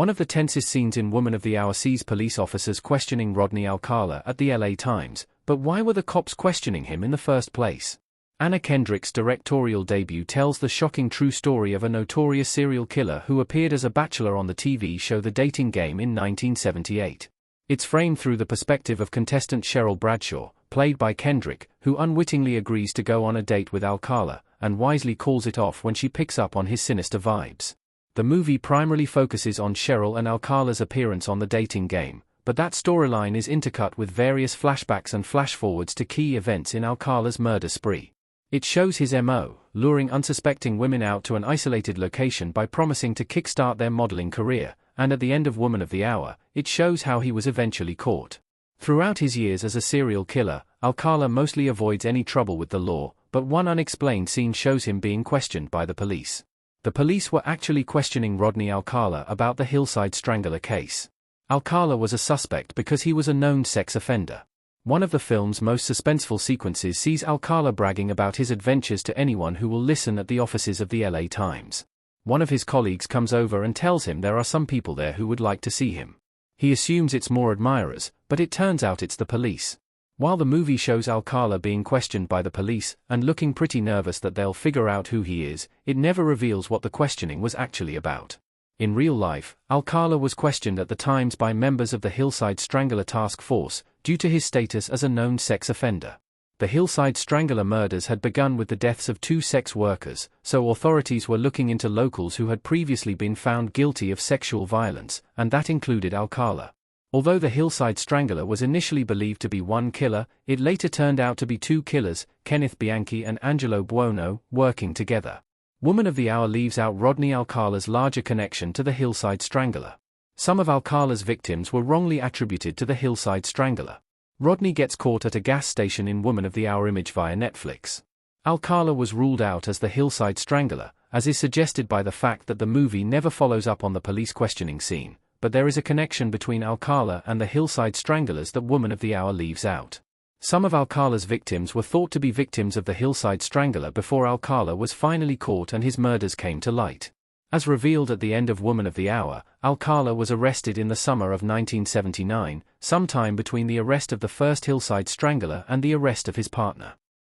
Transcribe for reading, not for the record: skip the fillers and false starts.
One of the tensest scenes in Woman of the Hour sees police officers questioning Rodney Alcala at the LA Times, but why were the cops questioning him in the first place? Anna Kendrick's directorial debut tells the shocking true story of a notorious serial killer who appeared as a bachelor on the TV show The Dating Game in 1978. It's framed through the perspective of contestant Cheryl Bradshaw, played by Kendrick, who unwittingly agrees to go on a date with Alcala, and wisely calls it off when she picks up on his sinister vibes. The movie primarily focuses on Cheryl and Alcala's appearance on The Dating Game, but that storyline is intercut with various flashbacks and flash-forwards to key events in Alcala's murder spree. It shows his MO, luring unsuspecting women out to an isolated location by promising to kickstart their modeling career, and at the end of Woman of the Hour, it shows how he was eventually caught. Throughout his years as a serial killer, Alcala mostly avoids any trouble with the law, but one unexplained scene shows him being questioned by the police. The police were actually questioning Rodney Alcala about the Hillside Strangler case. Alcala was a suspect because he was a known sex offender. One of the film's most suspenseful sequences sees Alcala bragging about his adventures to anyone who will listen at the offices of the LA Times. One of his colleagues comes over and tells him there are some people there who would like to see him. He assumes it's more admirers, but it turns out it's the police. While the movie shows Alcala being questioned by the police, and looking pretty nervous that they'll figure out who he is, it never reveals what the questioning was actually about. In real life, Alcala was questioned at the Times by members of the Hillside Strangler Task Force, due to his status as a known sex offender. The Hillside Strangler murders had begun with the deaths of 2 sex workers, so authorities were looking into locals who had previously been found guilty of sexual violence, and that included Alcala. Although the Hillside Strangler was initially believed to be one killer, it later turned out to be 2 killers, Kenneth Bianchi and Angelo Buono, working together. Woman of the Hour leaves out Rodney Alcala's larger connection to the Hillside Strangler. Some of Alcala's victims were wrongly attributed to the Hillside Strangler. Rodney gets caught at a gas station in Woman of the Hour image via Netflix. Alcala was ruled out as the Hillside Strangler, as is suggested by the fact that the movie never follows up on the police questioning scene, but there is a connection between Alcala and the Hillside Stranglers that Woman of the Hour leaves out. Some of Alcala's victims were thought to be victims of the Hillside Strangler before Alcala was finally caught and his murders came to light. As revealed at the end of Woman of the Hour, Alcala was arrested in the summer of 1979, sometime between the arrest of the first Hillside Strangler and the arrest of his partner.